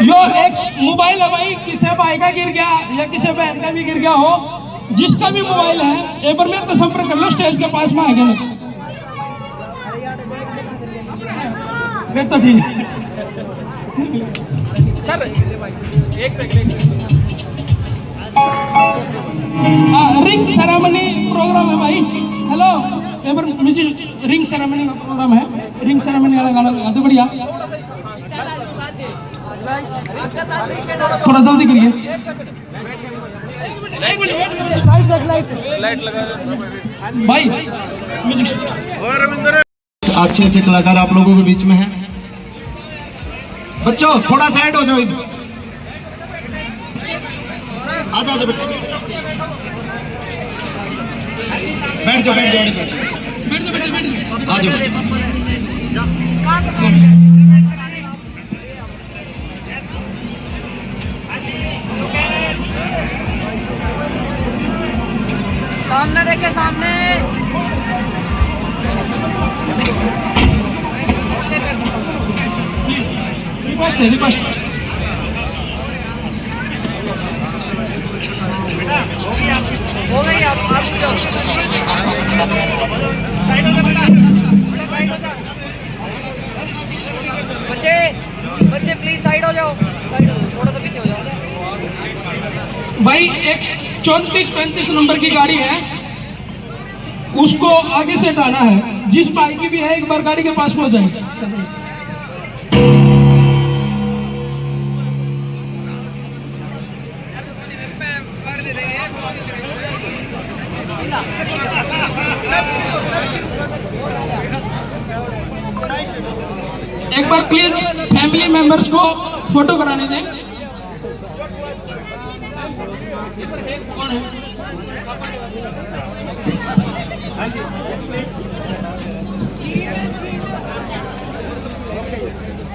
यो एक मोबाइल है भाई, किसी भाई का गिर गया या किसी बहन का भी गिर गया हो, जिसका भी मोबाइल है एक बार मेरे को संपर्क कर लो, स्टेज के पास में आएगा ना फिर तो ठीक है। सर एक सेकंड रिंग सेरेमनी प्रोग्राम है भाई। हेलो, यहाँ पर मुझे रिंग सेरेमनी का प्रोग्राम है। रिंग सेरेमनी वाला गाना लगा दो, बढ़िया। थोड़ा जल्दी करिए। लाइट लगा भाई म्यूजिक। अच्छे अच्छे कलाकार आप लोगों के बीच में हैं। बच्चों थोड़ा साइड हो जाओ इधर। आ जाओ बेटा, बैठ जाओ बैठ जाओ आ जाओ। सामने देखे, सामने। रिक्वेस्ट है, रिक्वेस्ट। हो गई आप जाओ। बच्चे बच्चे प्लीज साइड हो जाओ, थोड़ा सा पीछे हो जाओ। भाई एक 34-35 नंबर की गाड़ी है, उसको आगे से हटाना है। जिस पाई की भी है एक बार गाड़ी के पास पहुंच जाए। एक बार प्लीज फैमिली मेंबर्स को फोटो कराने दें। कौन है?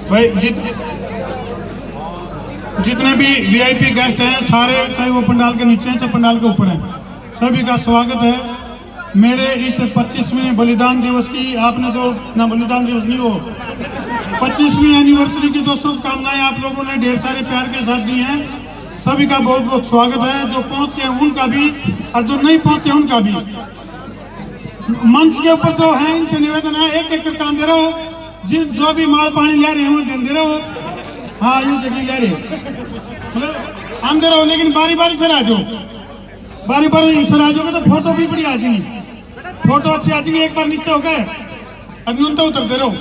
भाई जितने भी वीआईपी गेस्ट हैं सारे, चाहे वो पंडाल के नीचे हैं चाहे पंडाल के ऊपर हैं, सभी का स्वागत है मेरे इस 25वें बलिदान दिवस की। आपने जो ना बलिदान दिवस नहीं हो, 25वीं एनिवर्सरी की जो शुभकामनाएं आप लोगों ने ढेर सारे प्यार के साथ दी हैं, सभी का बहुत बहुत स्वागत है। जो पहुंचे हैं उनका भी और जो नहीं पहुंचे उनका भी। मंच के ऊपर जो है इनसे निवेदन है, एक एक करके आंदे रहो। जो भी माल पानी ले रहे हैं दे रहो। हाँ यूँ देखिए ले रहे मतलब आंदे रहो, लेकिन बारी बारी से आ जाओ। बारी बारी से आ जाओगे तो फोटो भी बढ़िया आ जाएगी, फोटो अच्छी आ जाएगी। एक बार नीचे हो गए न्यूनतम उतरते रहो,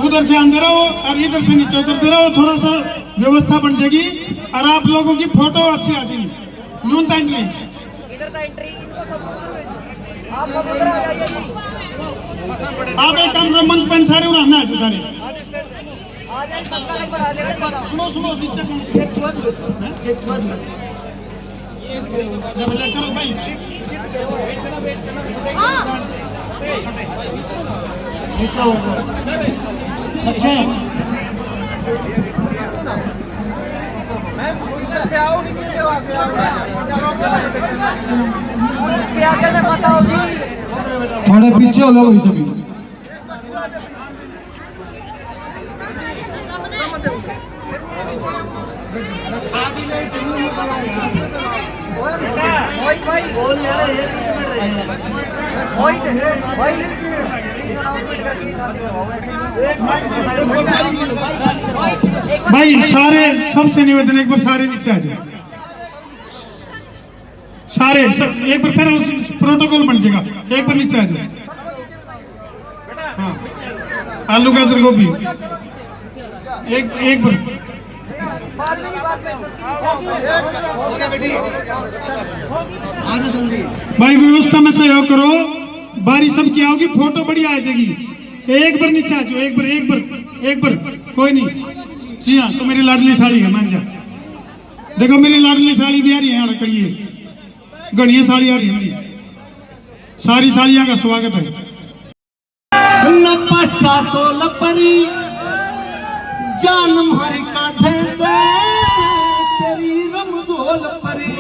उधर से अंदर रहो और इधर से नीचे उतरते रहो। थोड़ा सा व्यवस्था बन जाएगी और आप लोगों की फोटो अच्छी आ जाएगी। न्यूनतम एंट्री, आप एक काम करो, मंच पर सारे उड़ाना है सारे। सुनो सुनो करो भाई। से आओ, नीचे से आगे से बताओ जी। थोड़े पीछे हो लोग सभी। भाई सारे सबसे निवेदन, एक बार सारे नीचे आ जाओ। सारे एक बार फिर प्रोटोकॉल बन जाएगा, एक बार नीचे आ जाओ। हाँ आलू गाजर गोभी एक बार। भाई व्यवस्था में सहयोग करो, बारी सब की आओगी, फोटो बढ़िया आ जाएगी। एक बार नीचे आ जाओ, एक बार कोई नहीं। जी हाँ, तो मेरी लाडली साड़ी है मान जा। देखो मेरी लाडली साड़ी भी आ रही है यहाँ कहिए, गणिया साड़ी आ रही है मेरी। सारी साड़ियाँ का स्वागत है। लपटा तो लपरी जान मारी काठे से तेरी रमजोल परी।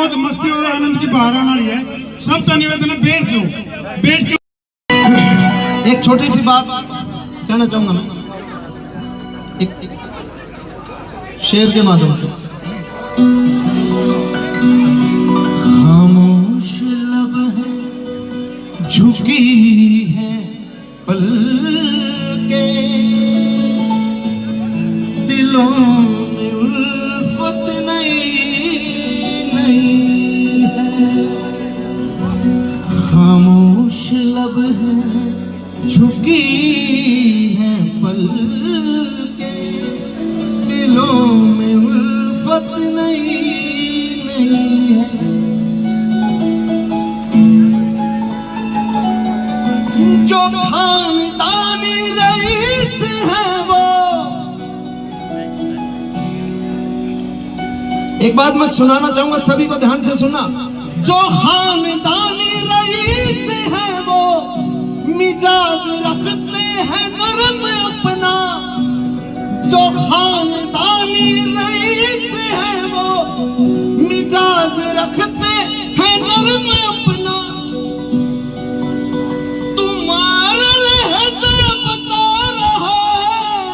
मौज मस्ती और आनंद की बहार आने वाली है। सबका निवेदन है बैठ जाओ। एक छोटी सी बात कहना चाहूंगा मैं, एक शेर के माध्यम से। खामोश लब है झुकी है पलके, दिलों में उल्फत नहीं है। खामोश लब है झुकी है पलके, दिलों में उल्फत नहीं है। जो खानदानी रईस है वो, एक बात मैं सुनाना चाहूंगा, सभी को ध्यान से सुनना। जो खानदानी रईस है वो मिजाज रखते हैं नरम अपना। जो खानदानी रईस है वो मिजाज रखते हैं नरम अपना। तुम्हारा लहजा बता रहा है,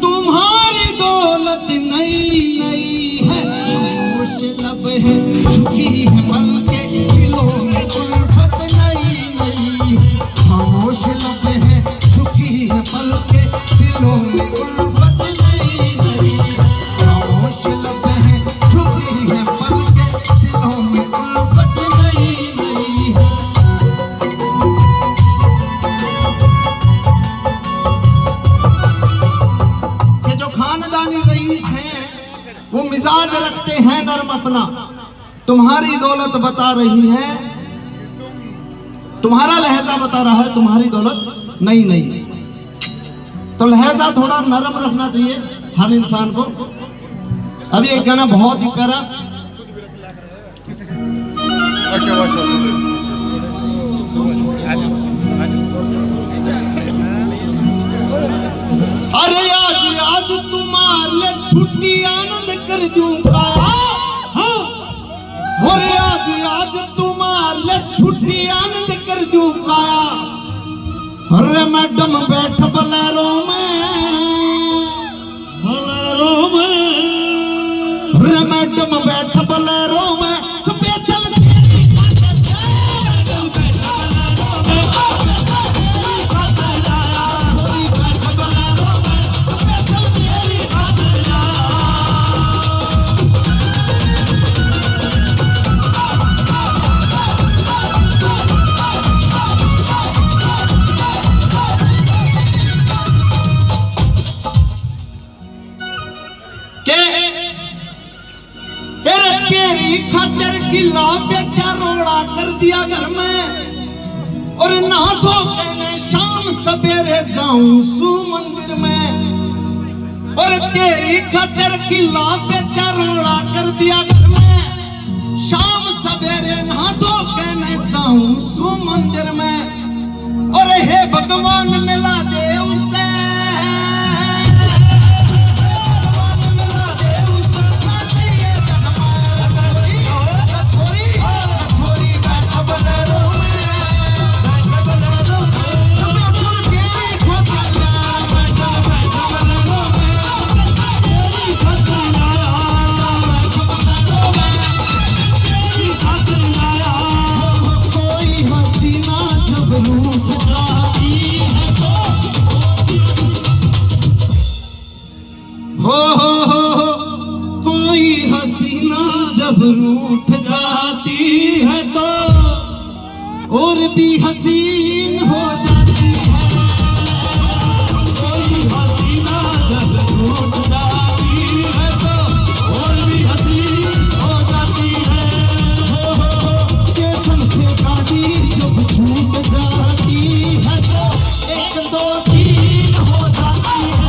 तुम्हारी दौलत नई है। खामोश लब है झुकी है पलके, दिलों में उल्फत नहीं है। खामोश लब है झुकी है पलके, दिलों में उल्फत नहीं है। खामोश लब है झुकी है पलके, दिलों में उल्फत नहीं है। ये जो खानदानी रईस हैं वो मिजाज रखते हैं नरम अपना। तुम्हारी दौलत बता रही है, तुम्हारा लहजा बता रहा है, तुम्हारी दौलत नहीं। तो लहजा थोड़ा नरम रखना चाहिए हर इंसान को। अभी एक गाना बहुत ही प्यारा, अरे आज तुम्हारे छुट्टी आनंद कर दूंगा। अरे आज तुम्हारे छुट्टी आनंद कर दूंगा। अरे मैडम बैठ बलेरो में, अरे मैडम बैठ बलेरो में, स्पेशल तेरी खातिर मैडम बैठ बलेरो में, बैठ बलेरो में, स्पेशल तेरी खातिर। खातिर किला बेचा रोड़ा कर दिया घर में। और ना धो के शाम सवेरे जाऊं सू मंदिर में। और तेरी खातिर किला बेचा रोड़ा कर दिया घर में। शाम सवेरे ना धो के जाऊं सू मंदिर में। और हे भगवान मिला दे उसे, जब रूठ जाती है तो और भी हसीन हो जाती है। कोई हसीना जब रूठ जाती है तो और भी हसीन हो जाती है। स्टेशन से गाड़ी जब छूट जाती है तो एक दो तीन हो जाती है।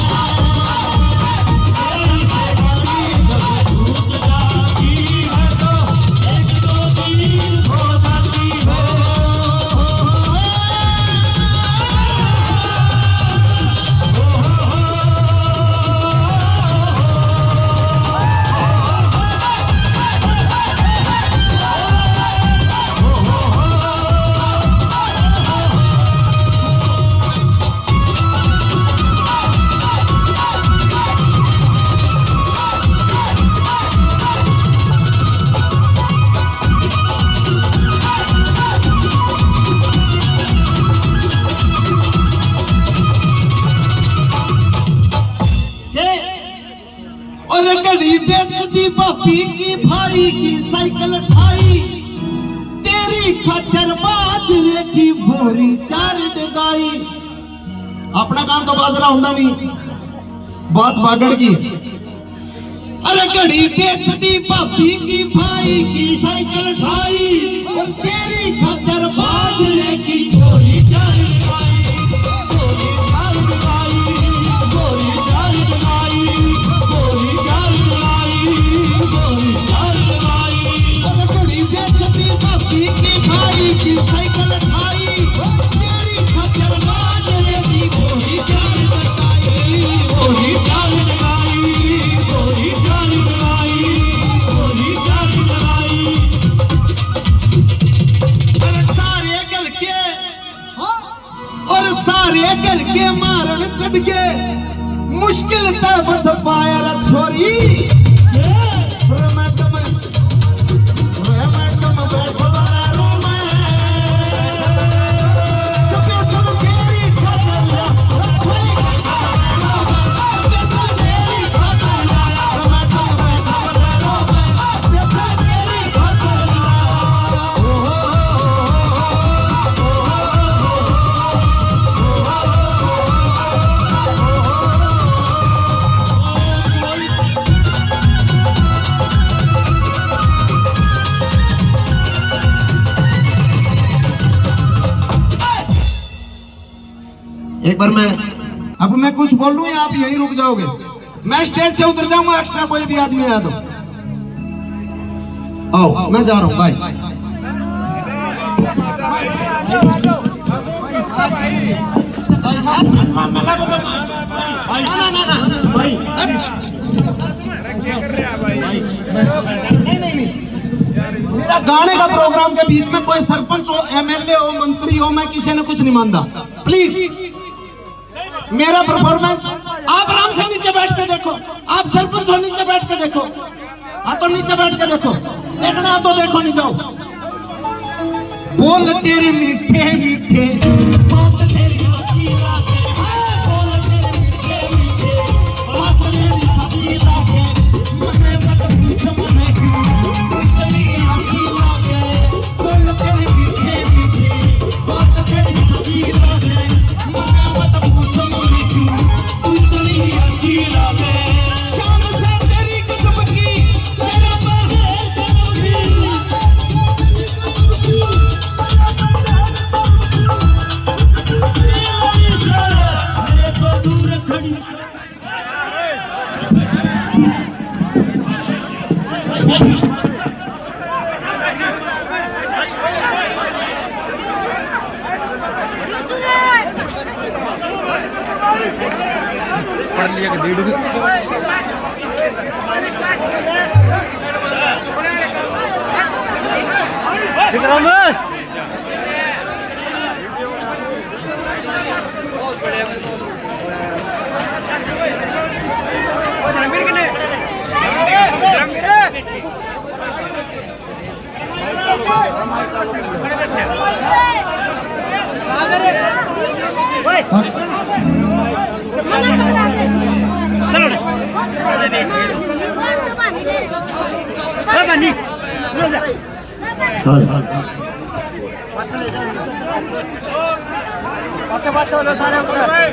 बेचती भाभी की भाई की साइकिल ठाई, तेरी खातर बाजरे की बोरी 4 डगाई। अपना काम तो बाजरा होता नहीं, बात बागड़ की। अरे घड़ी बेचती भाभी की भाई की साइकिल ठाई, और तेरी खातर बाजरे की बोरी 4 डगाई, बोरी 4 डगाई, बोरी 4 डगाई, बोरी 4 डगाई, बोरी 4 डगाई। अरे घड़ी बेचती भाभी की भाई की साइकिल ठाई, तेरी खातर बाजरे की बोरी 4 डगाई, बोरी 4 डगाई, बोरी 4 डगाई, बोरी 4 डगाई। अरे सारे गल के और सारे गल के मारन चढ़ के, मुश्किल तय बच पाया रे छोरी। मैडम बैठो बारो में, चपेटों में तेरी खातर रे छोरी। तेरी खातर मैडम बैठो बारो में, तेरी खातर। एक बार मैं कुछ बोल लूं या आप यहीं रुक जाओगे? मैं स्टेज से उतर जाऊंगा, एक्स्ट्रा कोई भी आदमी आया तो आओ, मैं जा रहा हूं, बाय। नहीं, मेरा गाने का प्रोग्राम के बीच में कोई सरपंच हो, एमएलए हो, मंत्री हो, मैं किसी ने कुछ नहीं मानता। प्लीज मेरा परफॉर्मेंस आप आराम से नीचे बैठ के देखो। आप सरपंच हो, नीचे बैठ के देखो। हाँ तो नीचे बैठ के देखो, देखना तो देखो, नहीं जाओ। बोल तेरे मीठे मीठे बात तेरी सच्ची लागे, बोल तेरे मीठे मीठे बात तेरी सच्ची लागे, मने मत पूछ मने क्यों इतनी अच्छी लागे, बोल तेरे मीठे मीठे बात तेरी सच्ची लागे, मने मत पूछ मने क्यों इतनी अच्छी लागे। शाम से तेरी कसम की तेरा बहे पढ़ लिया कि दीड़ अच्छा वालों सारे उधर अच्छा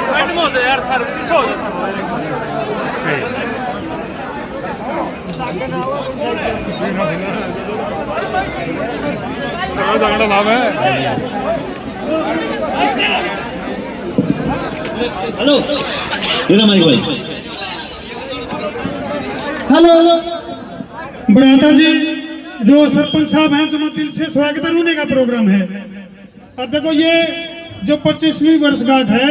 साइड में हो जाए यार, थार पीछे हो जाए। हेलो भाई, हेलो हेलो ब्राता जी, जो सरपंच साहब हैं तुम्हें दिल से स्वागत होने का प्रोग्राम है। और देखो ये जो 25वीं वर्षगांठ है,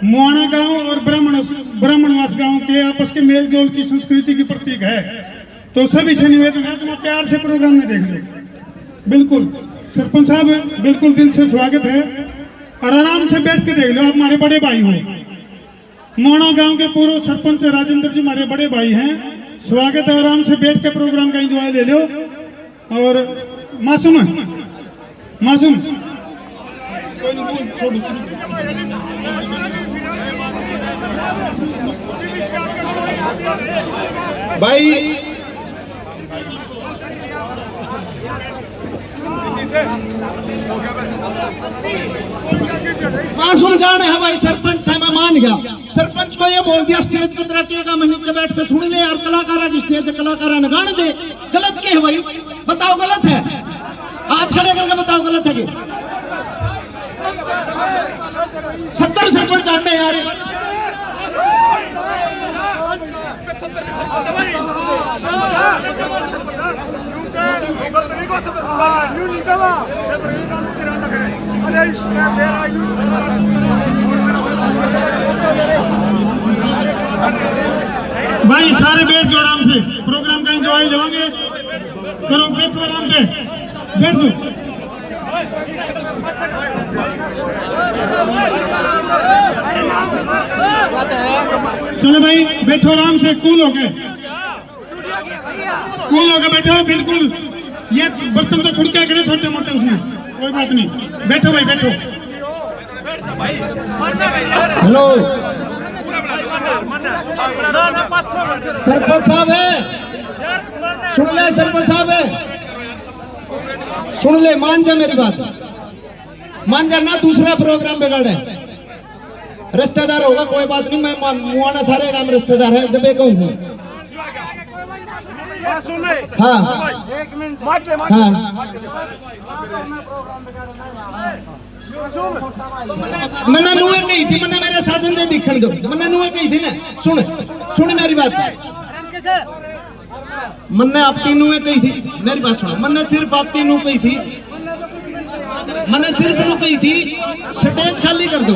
मुआना गांव और ब्राह्मणवास गांव के आपस के मेल जोल की संस्कृति की प्रतीक है। तो सभी से निवेदन है तुम्हें प्यार से प्रोग्राम में देख लो। बिल्कुल सरपंच साहब, बिल्कुल दिल से स्वागत है और आराम से बैठ के देख लो। आप हमारे बड़े भाई हो, मुआना गांव के पूर्व सरपंच राजेंद्र जी हमारे बड़े भाई हैं। स्वागत है, आराम से बैठ के प्रोग्राम का एंजॉय ले लो। और मासूम भाई मासूम जान है भाई, सरपंच है, मैं मान गया। सरपंच को ये बोल दिया स्टेज पे तरक्केगा, मैं नीचे बैठ के सुन ले यार, कलाकारा की स्टेज कलाकारा ने गाने दे। गलत क्या है भाई, बताओ गलत है? हाथ खड़े करके बताओ गलत है कि 70 सरपंच आंटे यार। भाई सारे बैठ जाओ आराम से, प्रोग्राम का एंजॉय लेवांगे, करो बैठो आराम से, बैठ दो। चलो भाई बैठो आराम से, कूल हो गए, कूल हो गए, बैठो बिल्कुल। ये बर्तन तो खुद क्या करे छोटे मोटे, उसमें कोई बात नहीं, बैठो भाई बैठो। हेलो सरपंच साहब है, सुन ले सरपंच साहब है, सुन ले, मान जा मेरी बात, मान जा ना, दूसरा प्रोग्राम बिगाड़े। रिश्तेदार होगा कोई बात नहीं, मैं मुआना सारे काम रिश्तेदार है, जब एक कहूँ हाँ हाँ मैंने नुए कही थी, मैंने मेरे साजन दे दिखण दो, मैंने नुए कही थी ना, सुन सुन मेरी बात, मैंने आप तीनों में कही थी, मेरी बात सुनो, मैंने सिर्फ आप तीनों कही थी, मैंने सिर्फ वो कही थी स्टेज खाली कर दो।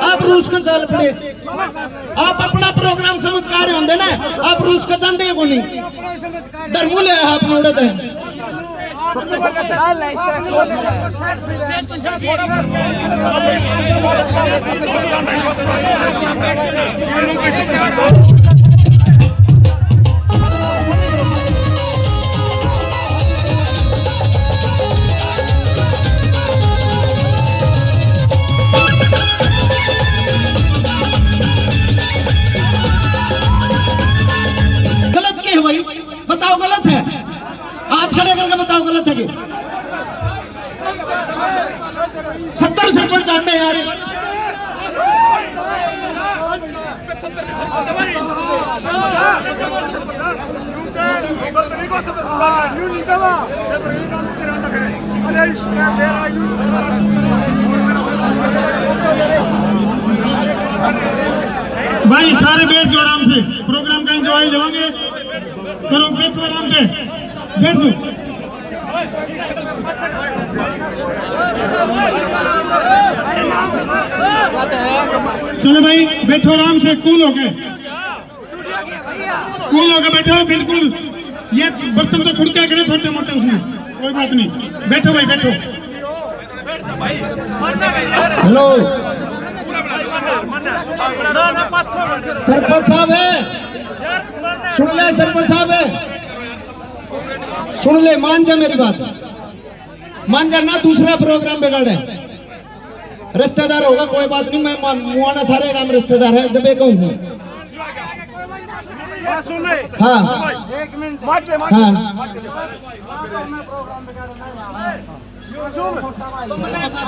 आप रूस का चाल पड़े, आप अपना प्रोग्राम समझ का रहे होंगे ना, आप रूस का जानते को नहीं, धर्मूल है आप नोड़ते हैं। गलत क्या है भाई, बताओ गलत है? हाथ खड़े करके बताओ गलत है कि 70 सरपंच आंटे यार। भाई सारे बैठ जाओ आराम से, प्रोग्राम का एंजॉय लेवांगे, करो बैठो आराम से, बैठ दो। चलो भाई बैठो आराम से, कूल हो गए, कूल हो गए, बैठो बिल्कुल। ये बर्तन तो खुद क्या करे छोटे मोटे, उसमें कोई बात नहीं, बैठो भाई बैठो। हेलो सरपंच साहब है, सुन ले सरपंच साहब है, सुन ले, मान जा मेरी बात, मान जा ना, दूसरा प्रोग्राम बिगाड़े। रिश्तेदार होगा कोई बात नहीं, मैं मुआना सारे काम रिश्तेदार है, जब एक कहूँ हाँ हाँ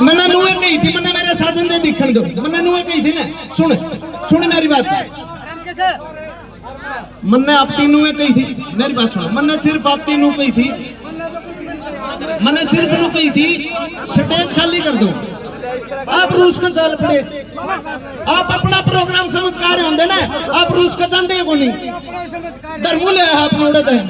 मैंने नुए कही थी, मैंने मेरे साजन दे दिखण दो, मैंने नुए कही थी ना, सुन सुन मेरी बात, मैंने आप तीनों में कही थी, मेरी बात सुनो, मैंने सिर्फ आप तीनों कही थी, मैंने सिर्फ वो कही थी स्टेज खाली कर दो। आप रूस का चाल पड़े, आप अपना प्रोग्राम समझ का रहे होंगे ना, आप रूस का जानते को नहीं, धर्मूल है आप नोड़ते हैं।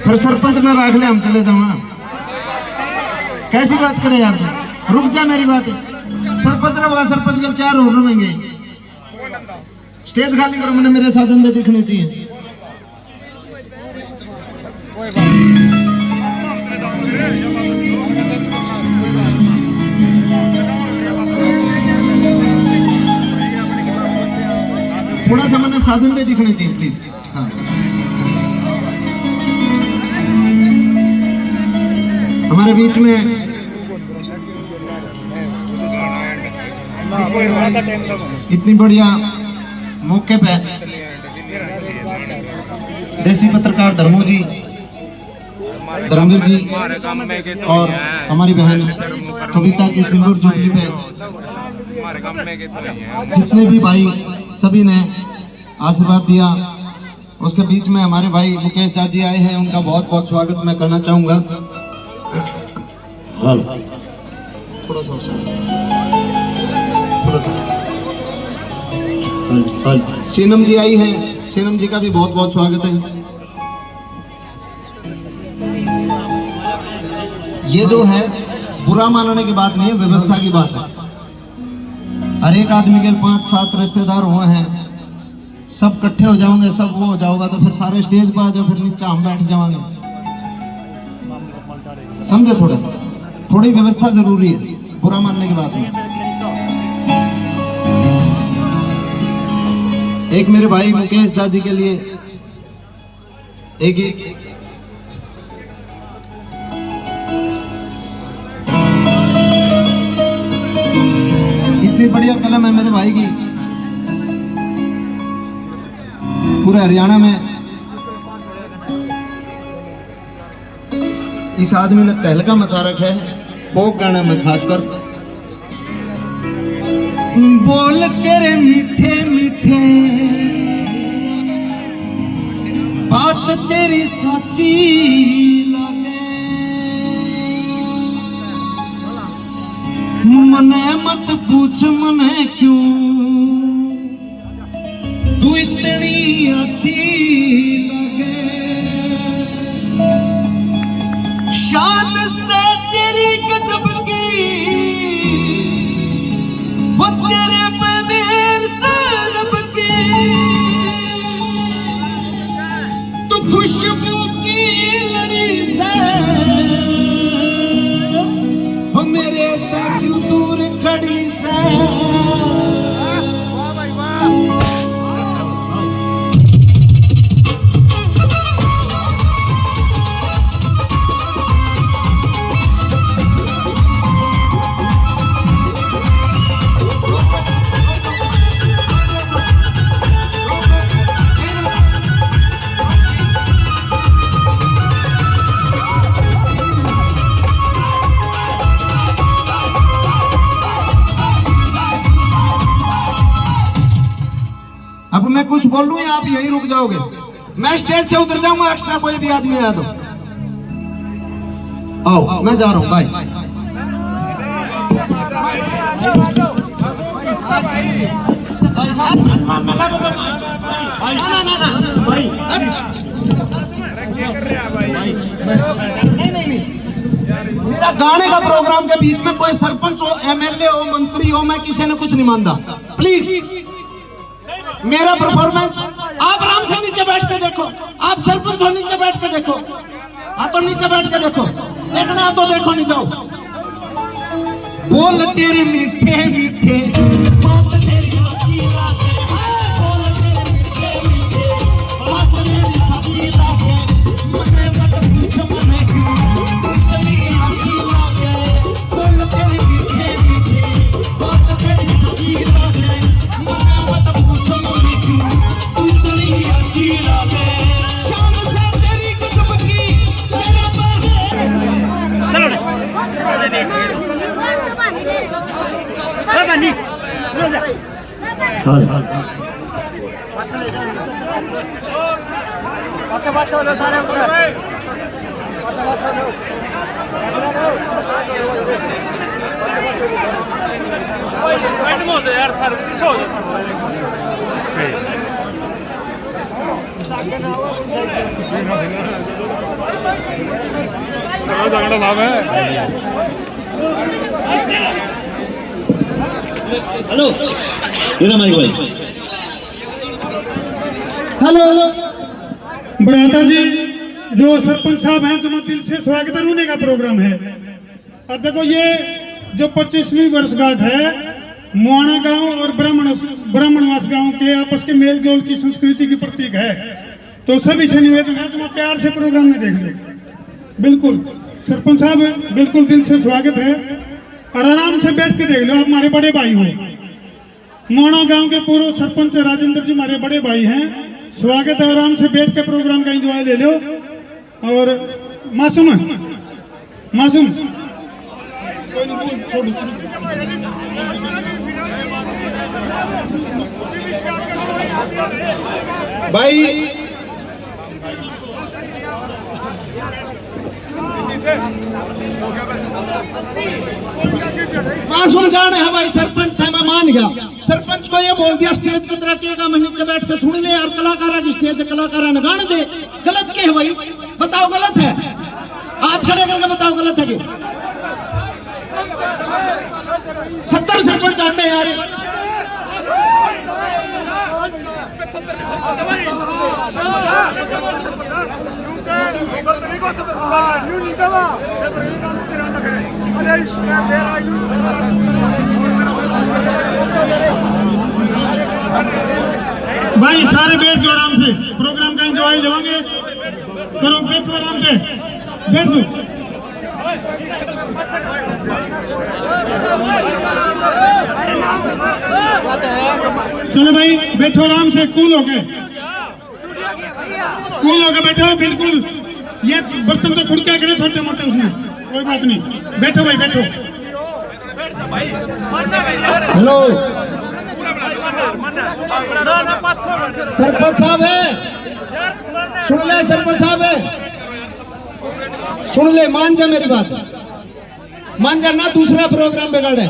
फिर सरपंच ना राख ले, हम चले जाऊंगा। कैसी बात करें यार, रुक जा मेरी बात। सरपंच रहोगा, सरपंच के 4 और रहेंगे। स्टेज खाली करो, मैंने मेरे साथ अंदर दिखने चाहिए। थोड़ा सा मैंने साधन दे दिखने चाहिए प्लीज। हाँ। हमारे बीच में इतनी बढ़िया मौके पे देसी पत्रकार धर्मो जी, धर्मवीर जी और हमारी बहन कविता की सिल्वर जुबली पे जितने भी भाई सभी ने आशीर्वाद दिया, उसके बीच में हमारे भाई मुकेश जी आए हैं, उनका बहुत बहुत स्वागत मैं करना चाहूंगा। थोड़ा सा सीनम जी आई है, सीनम जी का भी बहुत बहुत स्वागत है। ये जो है बुरा मानने की बात नहीं है, व्यवस्था की बात है। हर एक आदमी के 5-7 रिश्तेदार हुए हैं, सब इकट्ठे हो जाओगे, सब वो हो जाओगा तो फिर सारे स्टेज पर आ जाओ, फिर नीचे हम बैठ जाओगे। समझे? थोड़ी व्यवस्था जरूरी है, बुरा मानने की बात नहीं। एक मेरे भाई मुकेश जी के लिए एक इतनी बढ़िया कलम है मेरे भाई की, पूरे हरियाणा में इस आदमी ने तहलका मचा रखा है, फोक गाना में खासकर। बोल तेरे मीठे मीठे बात तेरी सच्ची लगे, मने मत पूछ मने क्यों तू इतनी अच्छी लगे, शान से तेरी गजब की वो तेरे पे मेहर से लब की, तू खुशबू की लड़ी से वो मेरे तक क्यों दूर खड़ी से। अब मैं कुछ बोल लूं या आप यहीं रुक जाओगे? मैं स्टेज से उतर जाऊंगा, एक्स्ट्रा कोई भी आदमी आया तो आओ, मैं जा रहा हूं, बाय। नहीं, मेरा गाने का प्रोग्राम के बीच में कोई सरपंच हो, एमएलए हो, मंत्री हो, मैं किसी ने कुछ नहीं मानता। प्लीज मेरा परफॉर्मेंस आप आराम से नीचे बैठ के देखो, आप सरपंच हो नीचे बैठ के देखो, हाँ तो नीचे बैठ के देखो, देखना तो देखो, नहीं जाओ। बोल तेरे मीठे मीठे बात तेरी सच्ची लागे, बोल तेरे मीठे मीठे बात तेरी सच्ची लागे, मने मत पूछ मने क्यों इतनी अच्छी लागे, बोल तेरे मीठे मीठे अच्छा बात चलो सारे उधर अच्छा बात चलो साइड में हो जाओ यार थार पीछे हो जाओ हेलो ये हमारी भाई हेलो हेलो बड़ाता जी जो सरपंच साहब हैं तुम्हें दिल से स्वागत होने का प्रोग्राम है। और देखो ये जो 25वीं वर्षगांठ है मुआना गांव और ब्राह्मणवास गांव के आपस के मेल जोल की संस्कृति की प्रतीक है। तो सभी से निवेदन है तुम प्यार से प्रोग्राम में देख लो। बिल्कुल सरपंच साहब बिल्कुल दिल से स्वागत है और आराम से बैठ के देख लो। आप हमारे बड़े भाई हो। मुआना गांव के पूर्व सरपंच राजेंद्र जी हमारे बड़े भाई हैं। स्वागत है। आराम से बैठ के प्रोग्राम का एंजॉय ले लो। और मासूम भाई मासूम जान है भाई। सरपंच है मैं मान गया। सरपंच को ये बोल दिया स्टेज पे तरक्केगा मैं नीचे बैठ के सुन ले यार। कलाकारा की स्टेज कलाकारा ने गाने दे। गलत क्या है भाई बताओ गलत है। हाथ खड़े करके बताओ गलत है कि 70 सरपंच आते यार। भाई सारे बैठ जाओ आराम से प्रोग्राम का एंजॉय लेंगे। करो बैठो आराम से बैठ दो। चलो भाई बैठो आराम से कूल हो गए बैठो। बिल्कुल ये बर्तन तो खुद क्या करे छोटे मोटे उसमें कोई बात नहीं। बैठो भाई बैठो। हेलो सरपंच साहब है सुन ले। सरपंच साहब है सुन ले। मान जा मेरी बात मान जा ना। दूसरा प्रोग्राम बिगाड़े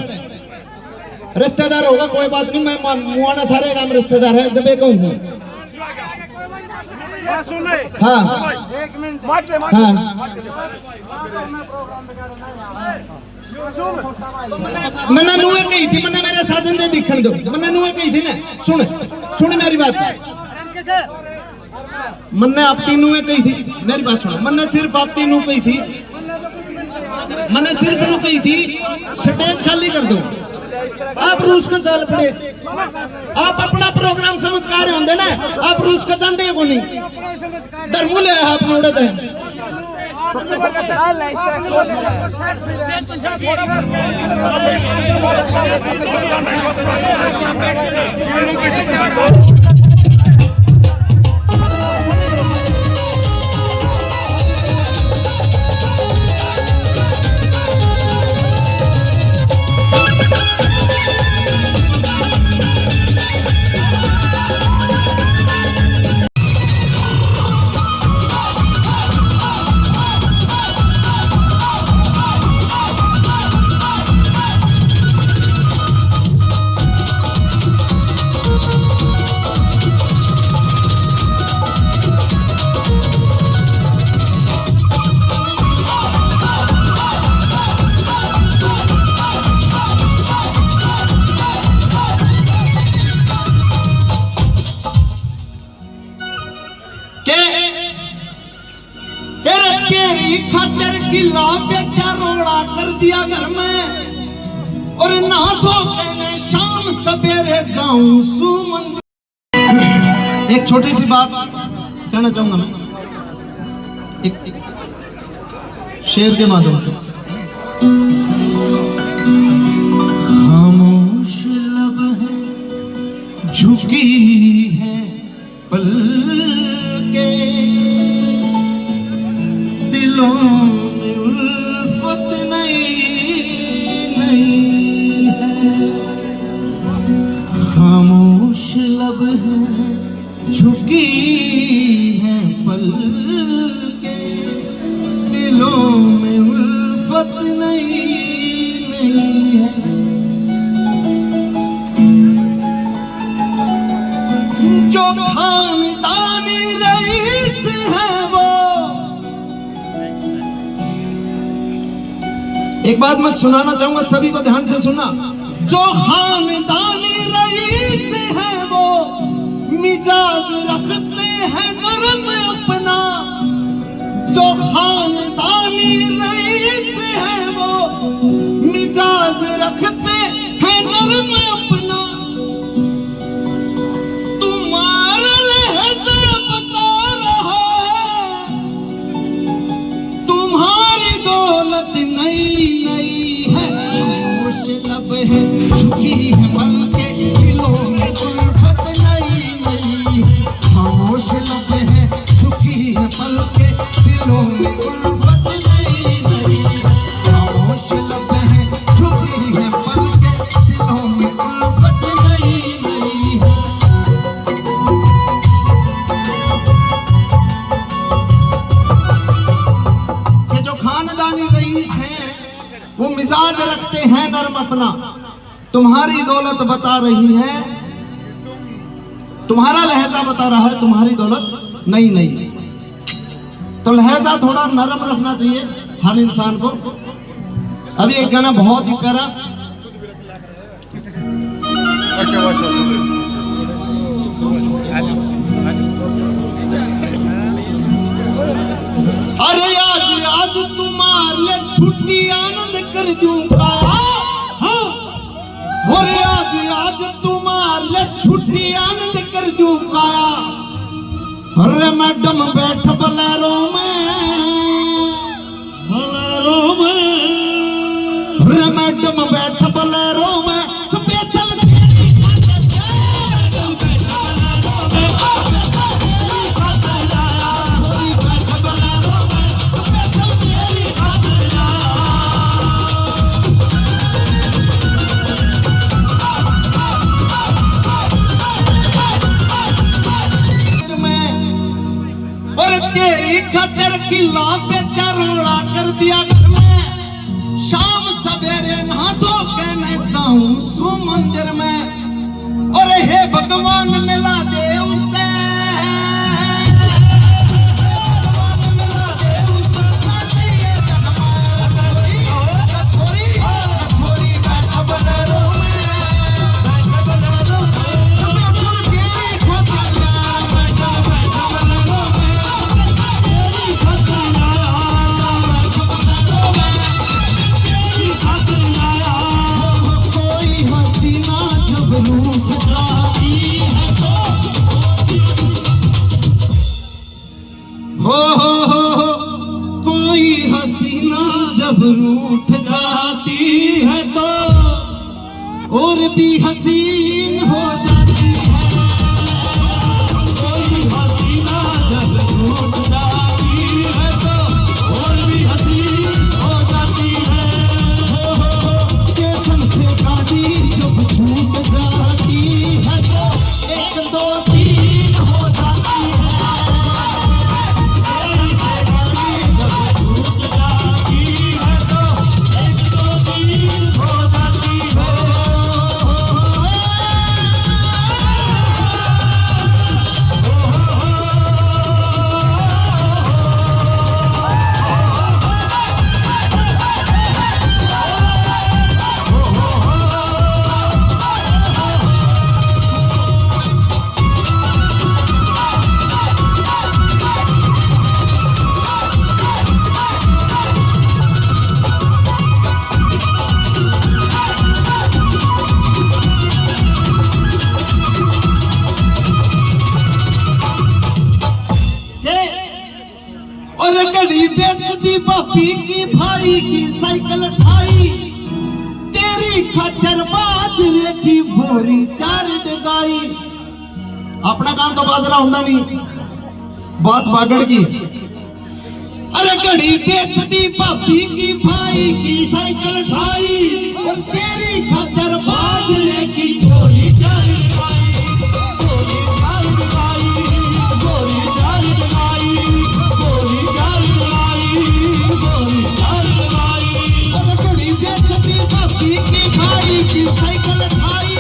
रिश्तेदार होगा कोई बात नहीं। मैं मुआना सारे काम रिश्तेदार है। जब एक हूँ हाँ हाँ मैंने नुए कही थी। मैंने मेरे साजन दे दिखन दो। मैंने नुए कही थी ना। सुन मेरी बात। मैंने आप तीनों में कही थी मेरी बात सुनो। मैंने सिर्फ आप तीनों कही थी। मैंने सिर्फ वो कही थी स्टेज खाली कर दो। आप रूस में चल पड़े। आप अपना प्रोग्राम समझ कर रहे होंगे ना। आप रूस का जानते को नहीं। धर्मूल है आप उड़े थे। खातर किला बेचा रोड़ा कर दिया घर में और ना धो के शाम सवेरे जाऊं सू मंदिर। एक छोटी सी बात कहना चाहूंगा मैं एक शेर के माध्यम से। खामोश लब है झुकी है पलके दिलों में उल्फत नहीं एक बात मैं सुनाना चाहूंगा, सभी को ध्यान से सुनना। जो खानदानी रईस है वो मिजाज रखते हैं नरम अपना। जो खानदानी रईस है वो मिजाज रखते हैं नरम अपना। तुम्हारा लहजा बता रहा है, तुम्हारी दौलत नई नई है। खामोश लब है झुकी है पल के दिलों में उल्फत नई नई है। खामोश लब है झुकी है पल के दिलों में उल्फत नई नई है। खामोश लब है झुकी है पल के दिलों में उल्फत नई नई है। ये जो खानदानी रईस हैं वो मिजाज रखते हैं नरम अपना। तुम्हारी दौलत बता रही है, तुम्हारा लहजा बता रहा है, तुम्हारी दौलत नई नई। तो लहजा थोड़ा नरम रखना चाहिए हर इंसान को। अभी एक गाना बहुत ही प्यारा, अरे आज आज तुम्हारे छुट्टी आनंद कर दूंगा। अरे आज आज तुम्हारे छुट्टी आनंद कर दूंगा। अरे मैडम बैठ बलेरो में, अरे मैडम बैठ बलेरो में स्पेशल खतर किला बेचा रोड़ा कर दिया घर में। शाम सवेरे नहा धो के मैं जाऊं सु मंदिर में। और हे भगवान मिला दे उसे, भगवान मिला दे उसे छोरी छोरी बैठ बलेरो में, बैठ बलेरो रूठ जाती है तो और भी हसीन हो जाती है। कोई हसीना जब रूठ जाती है तो और भी हसीन हो जाती है। स्टेशन से गाड़ी जब छूट जाती है तो एक दो तीन हो जाती है। घड़ी बेचती बापी की भाई की साइकिल ठाई। तेरी खच्चर बाजरे की बोरी चार डगाई। अपना काम तो बाजरा होता नहीं, बात बागड़ की। अरे घड़ी बेचती बापी की भाई की साइकिल ठाई। और तेरी खच्चर बाजरे की बोरी चार डगाई। की साइकिल ठाई।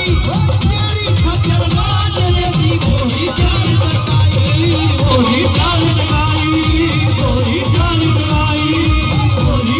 तेरी खच्चर बाजरे की बोरी चार डगाई। बोरी चार डगाई, बोरी चार डगाई, बोरी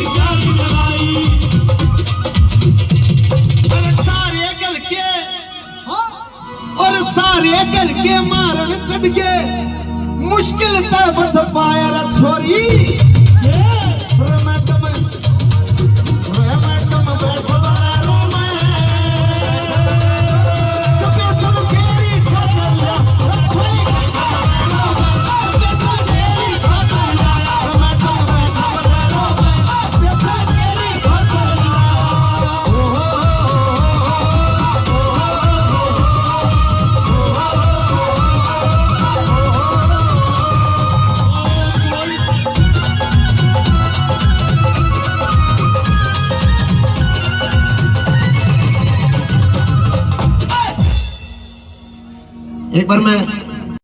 एक बार मैं